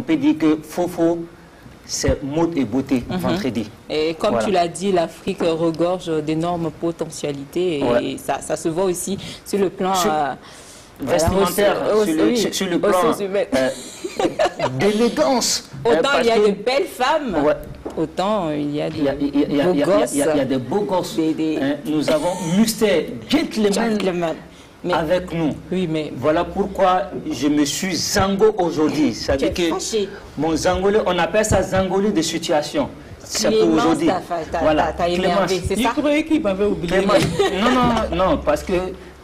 peut dire que Fofo, c'est mode et beauté vendredi. Et comme tu l'as dit, l'Afrique regorge d'énormes potentialités et ça se voit aussi sur le plan vestimentaire, sur le plan d'élégance. Autant il y a de belles femmes, autant il y a des beaux gosses. Il y a des beaux gosses. Nous avons Mr. Gentleman avec nous. Oui, mais voilà pourquoi je me suis zango aujourd'hui. C'est-à-dire que mon zangolé, on appelle ça zangolé de situation. C'est pour aujourd'hui. Voilà, Clémence. C'est ça. Je croyais qu'il m'avait oublié. Non, parce que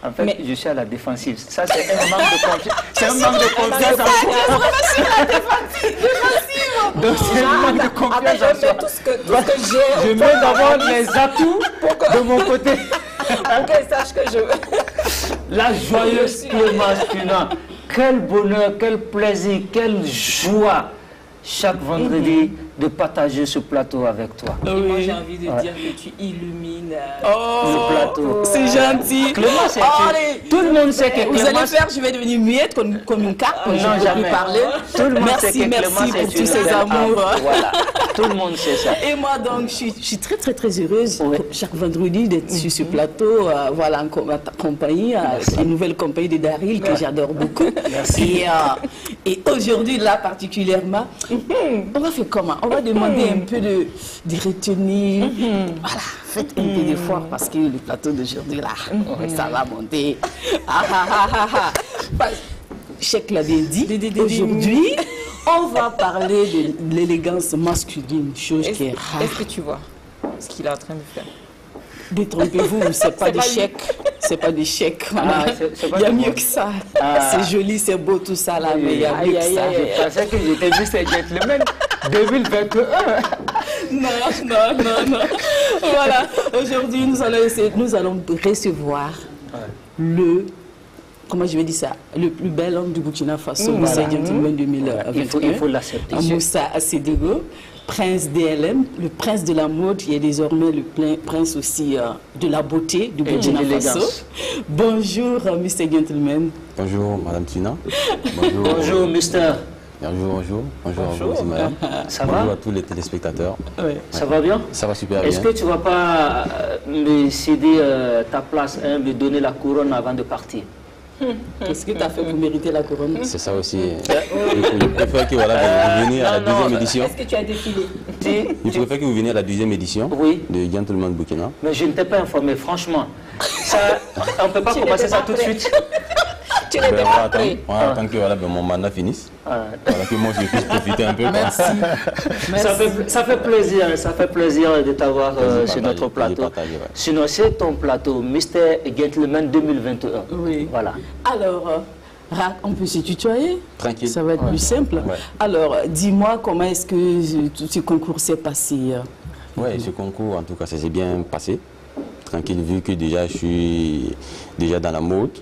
en fait, je suis à la défensive. Ça, c'est un manque de confiance. C'est un manque de confiance en moi. Donc, c'est un manque de confiance en soi. Tout ce que j'ai. Je mets d'abord les atouts de mon côté. Pour qu'elle sache que je... La joyeuse Clémence Pina. Quel bonheur, quel plaisir, quelle joie chaque vendredi de partager ce plateau avec toi. Et moi, j'ai envie de dire que tu illumines le plateau. C'est gentil. Clémence, tout le monde sait que Clémence... Vous allez faire, je vais devenir muette comme une carte. Non, jamais. Parler. Tout le monde sait que merci Clémence pour tous ces amours. Voilà, tout le monde sait ça. Et moi, donc, je suis très heureuse chaque vendredi d'être sur ce plateau, voilà, en compagnie, la nouvelle compagnie de Daryl que j'adore beaucoup. Merci. Et aujourd'hui, là, particulièrement, on va faire comment? On va demander un peu de retenue. Voilà, faites un peu d'effort parce que le plateau d'aujourd'hui, là, ça va monter. Cheikh l'avait dit, aujourd'hui, on va parler de l'élégance masculine, chose qui est rare. Est-ce que tu vois ce qu'il est en train de faire? Détrompez-vous, c'est pas des chèques. C'est pas des chèques. Il y a mieux que ça. C'est joli, c'est beau tout ça là, mais il y a mieux que ça. Je pensais que j'étais juste un gentleman 2021. Non. Voilà. Aujourd'hui, nous allons recevoir comment je vais dire ça, le plus bel homme du Burkina Faso, Moussa Gentleman 2021. Il faut l'accepter. Moussa Assedogo, prince DLM, le prince de la mode, il est désormais le prince aussi de la beauté du Burkina Faso. Bonjour, Mr. Gentleman. Bonjour, Madame Tina. Bonjour, Mister. Bonjour à vous, madame. Ça bonjour va? à tous les téléspectateurs. Ça va bien? Ça va super bien. Est-ce que tu ne vas pas me céder ta place, me donner la couronne avant de partir? Qu'est-ce que tu as fait pour mériter la couronne? C'est ça aussi. Je préfère que vous veniez à la deuxième édition. Est-ce que tu as défilé? Je préfère que vous veniez à la deuxième édition de Gentleman Burkina. Mais je ne t'ai pas informé, franchement. Ça, on ne peut pas commencer ça tout de suite. Tu n'étais pas prêt. On attend que mon mandat finisse. Voilà, que moi je puisse profiter un peu. Merci. Ça fait plaisir de t'avoir sur notre plateau. Sinon, c'est ton plateau, Mr. Gentleman 2021. Oui. Voilà. Alors, on peut se tutoyer? Tranquille. Ça va être plus simple. Alors, dis-moi comment est-ce que ce concours s'est passé? Oui, ce concours, en tout cas, ça s'est bien passé. Tranquille, vu que déjà je suis déjà dans la mode.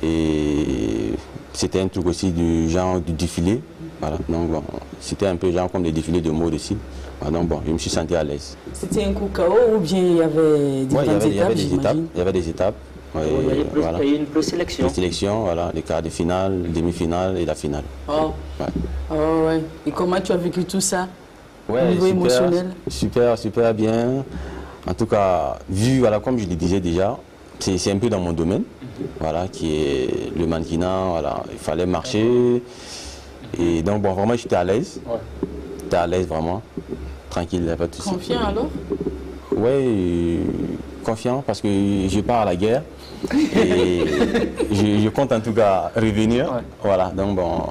Et c'était un truc aussi du genre du défilé. Voilà. Donc bon, c'était un peu genre comme des défilés de mode aussi. Voilà, donc bon, je me suis senti à l'aise. C'était un coup KO ou bien il y avait différentes étapes? Il y avait des étapes. Il y a une présélection. Présélection, voilà, les quarts de finale, demi-finale et la finale. Ouais. Et comment tu as vécu tout ça? Au niveau émotionnel? Super bien. En tout cas, vu, voilà, comme je le disais déjà, c'est un peu dans mon domaine, voilà, qui est le mannequinat, voilà, il fallait marcher. Et donc, bon, vraiment, j'étais à l'aise. J'étais à l'aise, vraiment. Tranquille, il n'y a pas de souci. Confiant alors? Oui, confiant, parce que je pars à la guerre. Et je compte en tout cas revenir. Voilà, donc bon,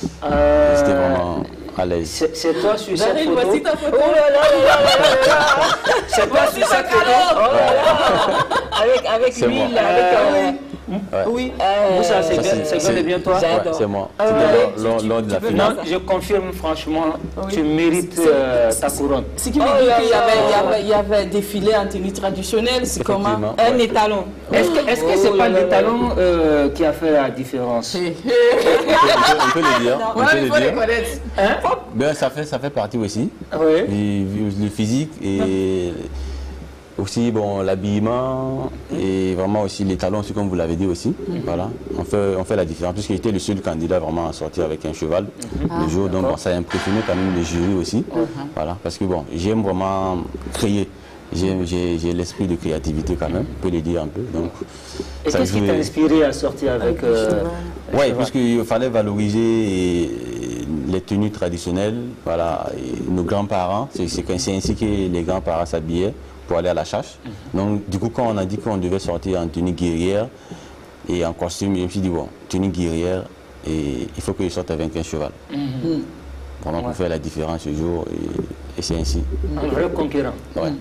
j'étais vraiment à l'aise. C'est toi sur cette photo? Voici ta photo. C'est toi sur cette photo? Avec l'huile, Oui. Moussa, c'est bien toi? C'est moi. C'était lors de la finale. Je confirme franchement, tu mérites ta couronne. Ce qui veut dire qu'il y avait défilé en tenue traditionnelle, c'est comment? Un étalon. Est-ce que c'est pas l'étalon qui a fait la différence? On peut le dire. On peut le connaître. Ben, ça fait partie aussi. Oui. Le physique et Aussi, bon, l'habillement et vraiment aussi les talons, aussi, comme vous l'avez dit aussi. Voilà, on fait la différence, puisque j'étais le seul candidat vraiment à sortir avec un cheval le jour. Donc, bon, ça a impressionné quand même les jurys aussi. Voilà, parce que bon, j'aime vraiment créer. J'ai l'esprit de créativité quand même, on peut le dire un peu. Donc, et qu'est-ce qui t'a inspiré à sortir avec oui, puisqu'il fallait valoriser les tenues traditionnelles, voilà, et nos grands-parents, c'est ainsi que les grands-parents s'habillaient pour aller à la chasse. Donc du coup, quand on a dit qu'on devait sortir en tenue guerrière et en costume, je me suis dit, bon, tenue guerrière, et il faut que je sorte avec un cheval. Vraiment pour faire la différence ce jour, et c'est ainsi. Un vrai conquérant. Ouais.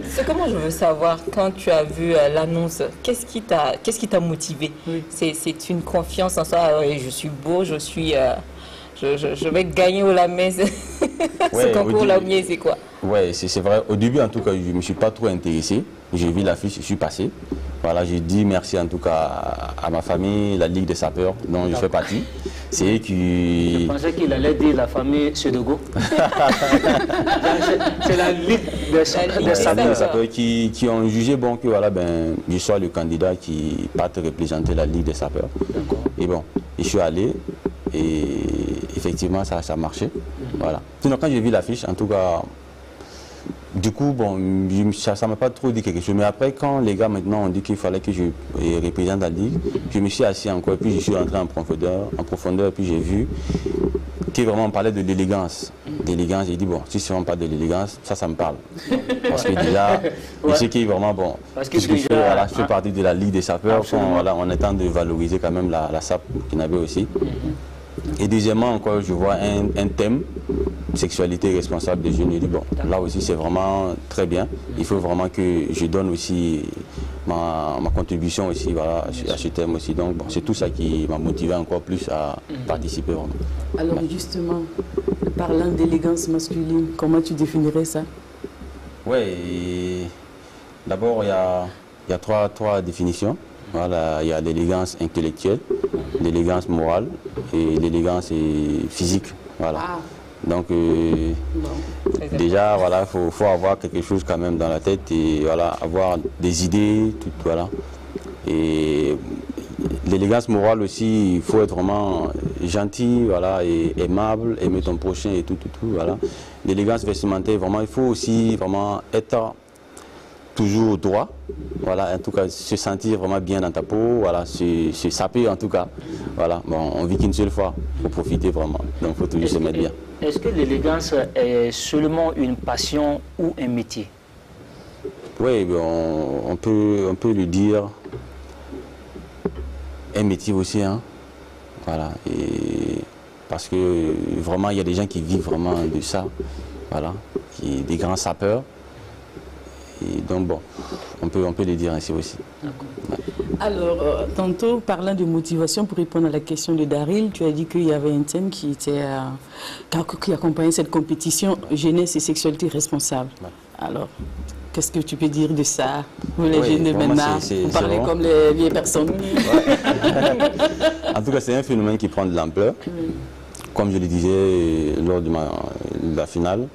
C'est comment je veux savoir, quand tu as vu l'annonce, qu'est-ce qui t'a motivé? C'est une confiance en soi, je suis beau, je vais gagner au Lamé. Ce concours Lamé, c'est quoi? Oui, c'est vrai. Au début, en tout cas, je ne me suis pas trop intéressé. J'ai vu l'affiche, je suis passé. Voilà, j'ai dit merci en tout cas à ma famille, la Ligue des sapeurs, dont je fais partie. C'est eux qui... Je pensais qu'il allait dire la famille Sedogo. C'est la Ligue des sapeurs qui ont jugé bon que voilà, ben, je sois le candidat qui parte représenter la Ligue des sapeurs. Et bon, je suis allé et effectivement ça a marché. Voilà. Sinon, quand j'ai vu l'affiche, en tout cas, du coup, bon, ça ne m'a pas trop dit quelque chose. Mais après, quand les gars maintenant ont dit qu'il fallait que je représente la Ligue, je me suis assis encore, puis je suis rentré en profondeur, puis j'ai vu qu'il vraiment parlait de l'élégance. D'élégance, j'ai dit, bon, si c'est vraiment pas de l'élégance, ça me parle. Parce que déjà, je sais qu'il est vraiment bon. Parce que je fais partie de la Ligue des sapeurs, on est en train de valoriser quand même la SAP qu'il y avait aussi. Et deuxièmement, encore, je vois un thème, sexualité responsable des jeunes. Et bon, là aussi, c'est vraiment très bien. Il faut vraiment que je donne aussi ma contribution aussi, voilà, à ce thème aussi. Donc, bon, c'est tout ça qui m'a motivé encore plus à participer. Vraiment. Alors, justement, parlant d'élégance masculine, comment tu définirais ça? Oui, d'abord, il y a trois définitions. Voilà, il y a l'élégance intellectuelle, l'élégance morale et l'élégance physique. Voilà. Donc déjà, voilà, faut avoir quelque chose quand même dans la tête et voilà, avoir des idées, tout, voilà. Et l'élégance morale aussi, il faut être vraiment gentil, voilà, et aimable, aimer ton prochain et tout, voilà. L'élégance vestimentaire, vraiment, il faut aussi vraiment être toujours droit, voilà, en tout cas se sentir vraiment bien dans ta peau, voilà, se saper en tout cas, voilà, bon, on vit qu'une seule fois, il faut profiter vraiment, donc il faut toujours se mettre bien. Est-ce que l'élégance est seulement une passion ou un métier? Oui, on peut le dire, un métier aussi, hein, voilà, et parce que vraiment il y a des gens qui vivent vraiment de ça, voilà, des grands sapeurs. Et donc bon, on peut le dire ainsi aussi. Ouais. Alors, tantôt, parlant de motivation, pour répondre à la question de Daryl, tu as dit qu'il y avait un thème qui accompagnait cette compétition, jeunesse et sexualité responsable. Ouais. Alors, qu'est-ce que tu peux dire de ça? Vous les jeunes de maintenant, vous parlez comme les vieilles personnes. Ouais. En tout cas, c'est un phénomène qui prend de l'ampleur. Comme je le disais lors de la finale,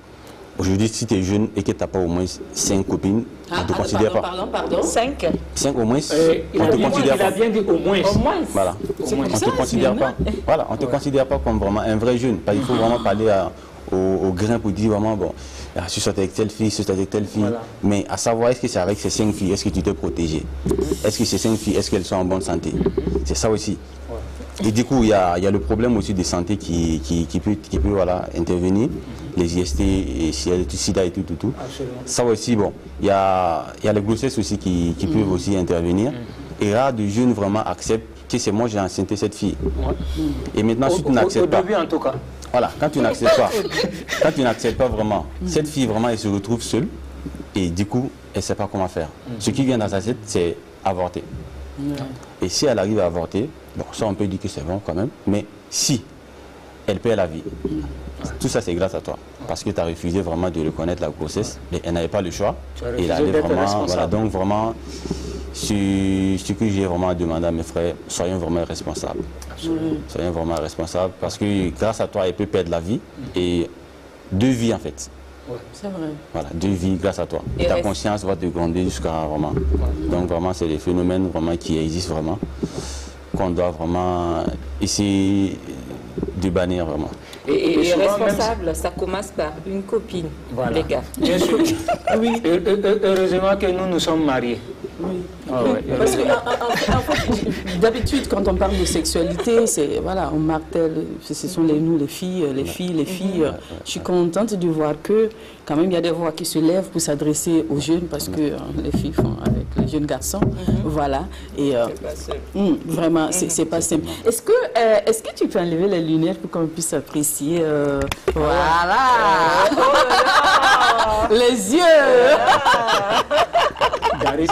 aujourd'hui, si tu es jeune et que tu n'as pas au moins 5 copines, on ne te considère pas. Pardon. 5 au moins, on te considère pas. Il a bien dit au moins. Voilà. On ne te considère pas. Voilà, on te considère pas comme vraiment un vrai jeune. Il faut vraiment parler au grain pour dire vraiment, bon, je suis sorti avec telle fille, je suis sorti avec telle fille. Voilà. Mais à savoir, est-ce que c'est avec ces 5 filles, est-ce que tu t'es protégé? Est-ce que ces 5 filles, est-ce qu'elles sont en bonne santé? C'est ça aussi. Et du coup, il y a le problème aussi de santé qui peut voilà, intervenir, les IST, et SIDA et tout. Ça aussi, bon, il y a les grossesses aussi qui peuvent aussi intervenir. Et rare de jeunes vraiment acceptent que c'est moi j'ai enceinté cette fille. Et maintenant, si tu n'acceptes pas... Au début, en tout cas. Voilà, quand tu n'acceptes pas vraiment, cette fille vraiment, elle se retrouve seule. Et du coup, elle ne sait pas comment faire. Ce qui vient dans sa tête, c'est avorter. Et si elle arrive à avorter, bon, ça on peut dire que c'est bon quand même, mais si elle perd la vie, tout ça c'est grâce à toi, parce que tu as refusé vraiment de reconnaître la grossesse, et elle n'avait pas le choix, et elle avait vraiment, voilà, donc vraiment, ce que j'ai vraiment demandé à mes frères, soyons vraiment responsables. Soyons vraiment responsables, parce que grâce à toi, elle peut perdre la vie, et 2 vies en fait. C'est vrai. Voilà, 2 vies grâce à toi. Et Ta reste- conscience va te grandir jusqu'à vraiment. Donc vraiment, c'est des phénomènes vraiment qui existent vraiment, qu'on doit vraiment essayer de bannir vraiment. Et souvent, même responsable, ça commence par une copine, Voilà. les gars. Bien sûr. Oui. Heureusement que nous sommes mariés. Oui. Ah ouais, Parce que heureusement. en fait, d'habitude, quand on parle de sexualité, c'est voilà, on martèle, ce sont nous les filles, les filles. Je suis contente de voir que quand même il y a des voix qui se lèvent pour s'adresser aux jeunes parce que les filles font avec les jeunes garçons, voilà. Et C'est pas seul. vraiment, c'est pas simple. Est-ce que tu peux enlever les lunettes pour qu'on puisse apprécier voilà, les yeux. Dari,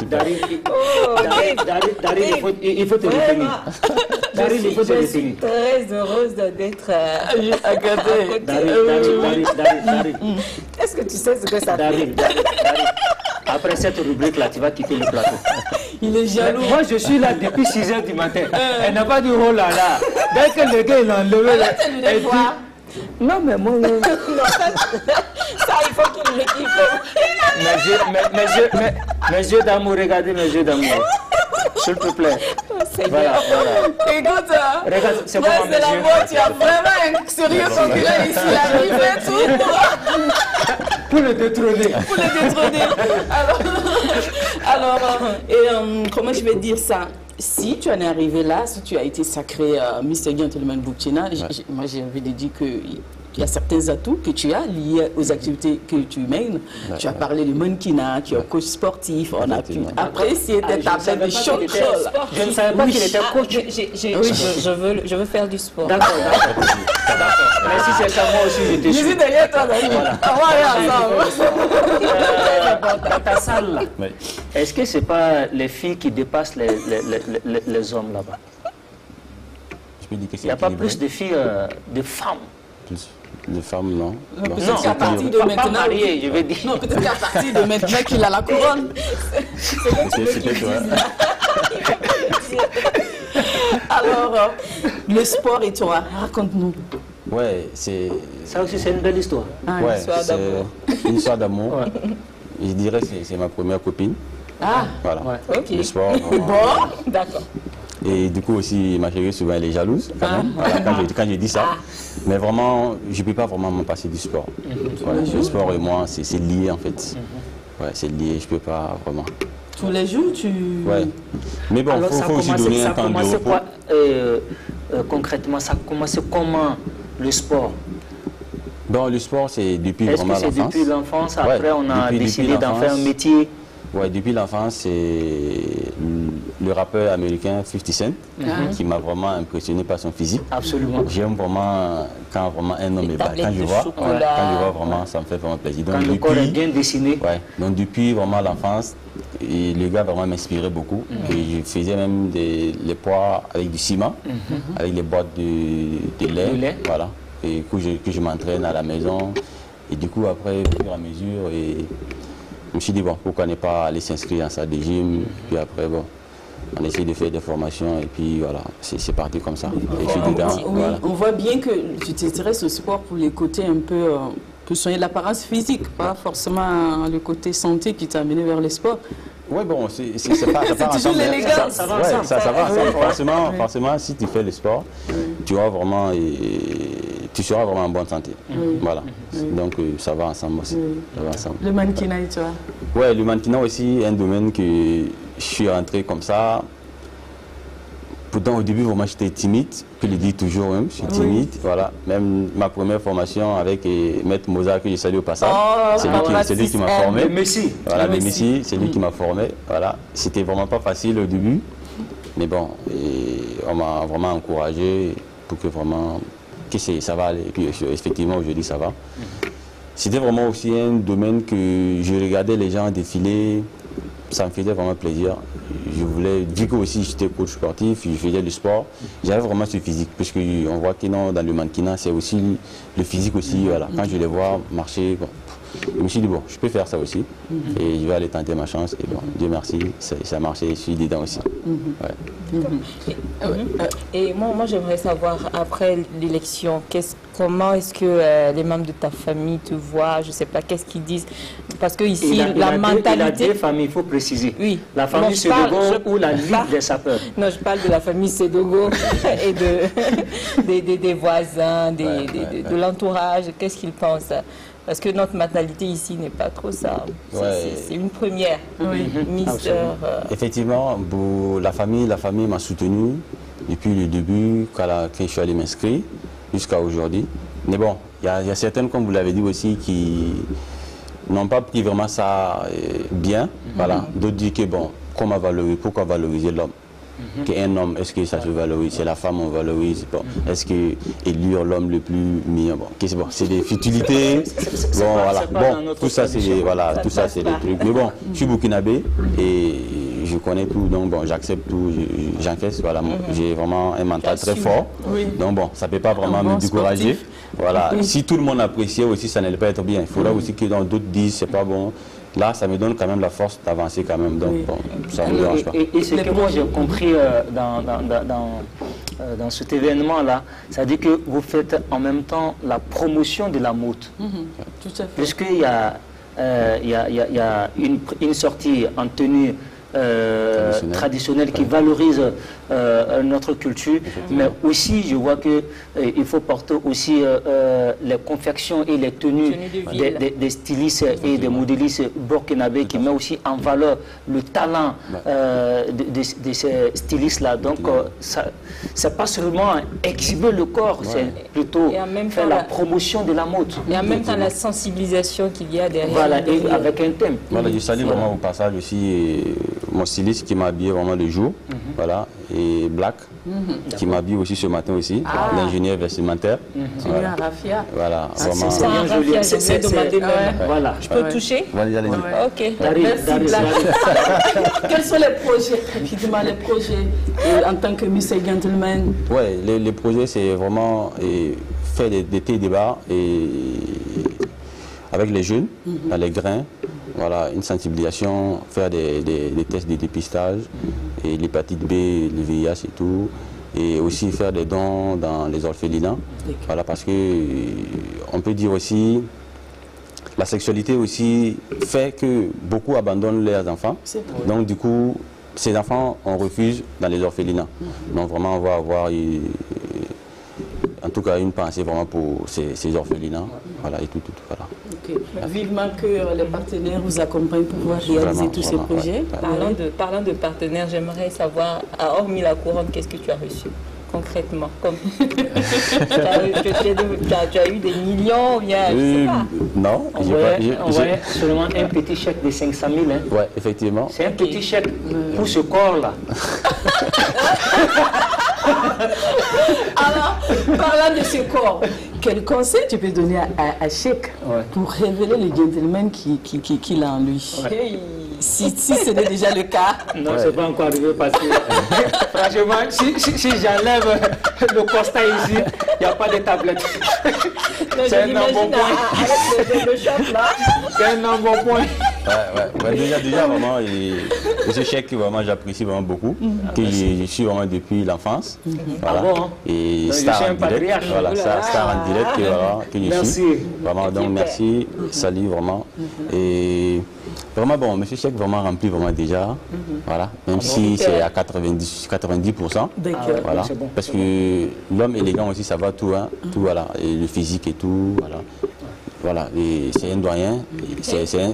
il faut te retenir. Dari, il faut te Je suis retenir. très heureuse d'être Regardez. Dari. Est-ce que tu sais ce que ça fait? Dari. Après cette rubrique-là, tu vas quitter le plateau. Il est Mais jaloux. moi, je suis là depuis 6 h du matin. Elle n'a pas dit oh là là. Dès que le gars il a enlevé, elle dit non, mais moi. Ça, il faut qu'il le kiffe. Mes yeux d'amour, regardez mes yeux d'amour. S'il te plaît. Voilà. Écoute, Regarde, c'est ouais, comment mes c'est la yeux. mode, tu as vraiment un sérieux concurrent ici, là, il fait tout Pour le détrôner. pour le détrôner. Comment je vais dire ça? Si tu en es arrivé là, si tu as été sacré Mr. Gentleman Boukina, moi j'ai envie de dire qu'il y a certains atouts que tu as liés aux activités que tu mènes. Tu as parlé de mannequinat, tu es coach sportif, on a pu apprécier tes tablettes de choc. Je ne savais pas qu'il était coach. Je veux faire du sport. D'accord. Mais si c'est ça, moi aussi, je te Je suis. suis derrière toi, David. On va aller ensemble. Dans ta salle, là, Oui. est-ce que ce n'est pas les filles qui dépassent les hommes là-bas? Je peux dire que c'est Il n'y a pas équilibré. plus de filles, de femmes. Plus de femmes, non. Bon, peut-être c'est qu'à partir équilibré. de Pas maintenant. mariées, je vais dire. Non, peut-être qu'à partir de maintenant qu'il a la couronne. C'est peut-être, ouais. Alors, le sport et toi, raconte-nous. Ouais, c'est Ça aussi, c'est une belle histoire. ouais, histoire c'est d'amour. une histoire d'amour. Ouais. Je dirais que c'est ma première copine. Ah, Voilà. Ouais. Ok. Le sport. vraiment. bon. D'accord. Et du coup aussi, ma chérie, souvent, elle est jalouse quand même, voilà, quand je dis ça. Mais vraiment, je ne peux pas vraiment m'en passer du sport. Voilà, le sport et moi, c'est lié en fait. Ouais, c'est lié, je ne peux pas vraiment. Tous les jours, tu... Ouais. Mais bon, Alors, il faut aussi donner un temps de repos. quoi concrètement? Ça a commencé comment le sport? Bon, le sport, c'est depuis Est-ce que vraiment c'est l'enfance. depuis l'enfance? Après, Ouais, on a depuis décidé d'en faire un l'enfance. métier. Ouais, depuis l'enfance, c'est le rappeur américain 50 Cent qui m'a vraiment impressionné par son physique. Absolument. J'aime vraiment quand vraiment un homme est bas. tablettes Quand je de vois, chocolat. quand je vois vraiment, ça me fait vraiment plaisir. Donc, Quand le corps est bien dessiné. ouais, donc depuis vraiment l'enfance, et le gars vraiment m'inspirait beaucoup. Et je faisais même les poids avec du ciment, avec les boîtes de lait. De lait. Voilà. Et que je m'entraîne à la maison. Et du coup, après, au fur et à mesure, et je me suis dit, bon, pourquoi ne pas aller s'inscrire en salle de gym. Puis après, bon, on essaie de faire des formations. Et puis voilà, c'est parti comme ça. Et je suis dedans. Oui, Voilà. on voit bien que tu t'intéresses au sport pour les côtés un peu... pour soigner l'apparence physique, pas forcément le côté santé qui t'a amené vers le sport. Oui, bon, c'est pas, ça part toujours ensemble. l'élégance. Ça va Ouais, ensemble. ça va ensemble. Ouais. Forcément, si tu fais le sport, tu auras vraiment, tu seras vraiment en bonne santé. Voilà. Donc, ça va ensemble aussi. Ça va ensemble. Le mannequinat, tu vois. Ouais, le mannequinat aussi, un domaine que je suis rentré comme ça. Pourtant, au début, vraiment, j'étais timide. Je le dis toujours, même, je suis timide. Voilà. Même ma première formation avec Maître Mozart, que je salue au passage, Oh, c'est lui qui m'a formé. Le Messi. Voilà, Le le Messi. Messi, c'est lui qui m'a formé. Voilà. C'était vraiment pas facile au début. Mais bon, on m'a vraiment encouragé pour que vraiment, ça va aller. Et puis, effectivement, aujourd'hui, ça va. C'était vraiment aussi un domaine que je regardais les gens défiler. Ça me faisait vraiment plaisir. Je voulais, vu que aussi j'étais coach sportif, je faisais du sport, j'avais vraiment ce physique. Parce qu'on voit que non, dans le mannequinat, c'est aussi le physique aussi. Voilà. Quand je les vois marcher, bon, je me suis dit, bon, je peux faire ça aussi. Et je vais aller tenter ma chance. Et bon, Dieu merci, ça a marché, je suis dedans aussi. Ouais. Et moi j'aimerais savoir, après l'élection, Comment est-ce que les membres de ta famille te voient? Je ne sais pas, qu'est-ce qu'ils disent? Parce que ici, la mentalité... Il a deux familles, il faut préciser. Oui. La famille Sédogo ou la Ligue des sapeurs. Non, je parle de la famille Sédogo et des voisins, de l'entourage. Qu'est-ce qu'ils pensent? Parce que notre mentalité ici n'est pas trop ça. C'est une première. Oui. Effectivement, la famille m'a soutenu depuis le début, quand je suis allé m'inscrire, jusqu'à aujourd'hui. Mais bon, il y a certaines, comme vous l'avez dit aussi, qui n'ont pas pris vraiment ça bien. Voilà. D'autres disent que bon, pourquoi valoriser l'homme? Qu'un homme, est-ce que ça se valorise? C'est la femme, on valorise. Bon. Est-ce que élire l'homme le plus mignon? Bon, c'est des futilités. Bon, voilà. Bon, tout ça, c'est des trucs. Mais bon, je suis burkinabé et je connais tout, donc bon, j'accepte tout, j'encaisse. Voilà, j'ai vraiment un mental très fort. Oui. Donc bon, ça ne peut pas vraiment me décourager. Voilà. Oui. Si tout le monde appréciait aussi, ça n'allait pas être bien. Il faudra aussi que d'autres disent c'est pas bon. Là, ça me donne quand même la force d'avancer quand même, donc bon, ça ne me dérange pas. Et ce que moi j'ai compris dans cet événement-là, c'est-à-dire que vous faites en même temps la promotion de la mode. Tout à fait. Puisqu'il y a, une sortie en tenue traditionnelle qui valorise notre culture, mais aussi je vois qu'il faut porter aussi les confections et les tenues des stylistes et des modélistes burkinabés qui met aussi en valeur le talent de ces stylistes-là. Donc c'est pas seulement exhiber le corps, c'est plutôt faire la promotion de la mode. Et en même temps la sensibilisation qu'il y a derrière. Voilà, et avec un thème. Voilà, je salue vraiment au passage aussi mon styliste qui m'a habillé vraiment le jour, voilà, et Black, qui m'a habillé aussi ce matin aussi, l'ingénieur vestimentaire. Voilà. Rafia. Voilà, vraiment. C'est bien joli. C'est demandé même. Voilà. Je peux toucher? Allez, allez. Ok. Merci Black. Quels sont les projets, rapidement, les projets en tant que Miss Gentleman? Ouais, les projets, c'est vraiment faire des débats avec les jeunes, dans les grains. Voilà, une sensibilisation, faire des tests de dépistage, et l'hépatite B, le VIH et tout, et aussi faire des dons dans les orphelinats. Voilà, parce que on peut dire aussi, la sexualité aussi fait que beaucoup abandonnent leurs enfants. Donc du coup, ces enfants, on refuse dans les orphelinats. Donc vraiment, on va avoir en tout cas une pensée vraiment pour ces orphelinats. Voilà, et tout, voilà. Okay. Vivement que les partenaires vous accompagnent pour pouvoir réaliser tous ces projets. Parlant de partenaires, j'aimerais savoir, hormis la couronne, qu'est-ce que tu as reçu concrètement? Tu as eu des millions ou bien, je sais pas. Non, j'ai seulement un petit chèque de 500 000. Hein. Oui, effectivement. C'est un petit chèque pour ce corps-là. Alors, parlant de ce corps, quel conseil tu peux donner à Cheikh pour révéler le gentleman qu'il a en lui? Si ce n'est déjà le cas. Non, c'est pas encore arrivé parce que franchement, si j'enlève le constat ici, il n'y a pas de tablette. C'est un embonpoint. Avec le shop là. C'est un embonpoint. Ouais, déjà vraiment, ce Cheikh, vraiment, j'apprécie vraiment beaucoup. Que je suis vraiment depuis l'enfance. Voilà. Ah bon, et donc, star en direct. Voilà, star en direct que je suis. Vraiment, donc merci, salut vraiment. Et vraiment, bon, M. Cheikh vraiment rempli vraiment déjà. Voilà, même si c'est à 90%. Voilà, parce que l'homme élégant aussi, ça va tout, hein. Tout, voilà, et le physique et tout, voilà. Voilà, c'est un doyen,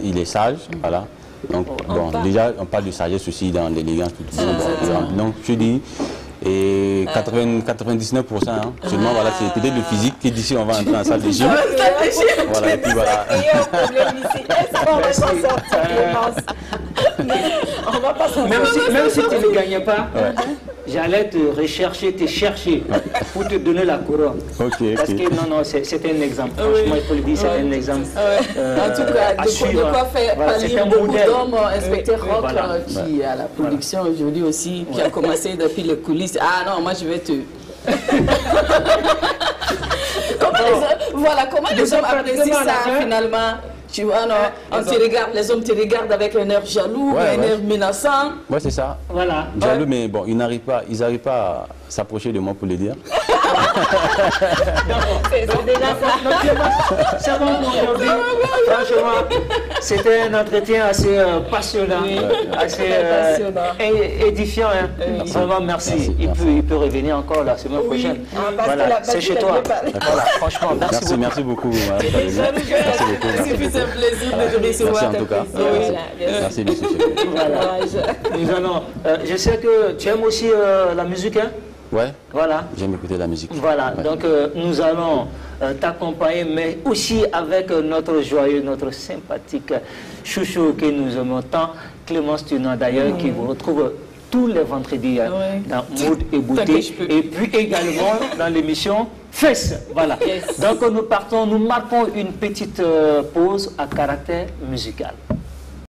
il est sage, voilà. Donc, bon, déjà, on parle de sagesse aussi dans l'élégance. Donc, je dis, et 99%, hein, seulement, voilà, c'est peut-être le physique qui d'ici, on va entrer en salle de gym. Voilà, et puis voilà. Il y a un problème ici. Est-ce qu'on va s'en sortir, Clémence? On va pas s'en sortir. Même si tu ne gagnais pas, j'allais te chercher pour te donner la couronne. Parce que non, c'est un exemple. Franchement, il faut le dire, c'est un exemple. En tout cas, de quoi faire pâlir beaucoup d'hommes. Inspecteur Rock, qui est à la production aujourd'hui aussi, qui a commencé depuis les coulisses. Ah non, moi je vais te... Comment les hommes apprécient ça finalement? Tu vois, non, les hommes te regardent avec un air jaloux, un air menaçant. Ouais, c'est ça. Voilà. Jaloux, mais bon, ils n'arrivent pas à s'approcher de moi pour le dire. C'est déjà ça. C'est bon pour aujourd'hui. Franchement, c'était un entretien assez passionnant, assez édifiant. Hein. Vraiment, merci. Il peut revenir encore la semaine prochaine. Voilà, c'est chez toi. Voilà, franchement, merci beaucoup. Merci beaucoup. Merci beaucoup. C'est un plaisir de te recevoir. Merci en tout cas. Merci, monsieur. Voilà. Nous allons. Je sais que tu aimes aussi la musique, hein? Ouais. Voilà. J'aime écouter la musique. Voilà. Ouais. Donc nous allons t'accompagner, mais aussi avec notre joyeux, notre sympathique chouchou que nous aimons tant, Clémence Tunan d'ailleurs, qui vous retrouve tous les vendredis dans Mode et Beauté, et puis également dans l'émission Fess. Voilà. Yes. Donc nous marquons une petite pause à caractère musical.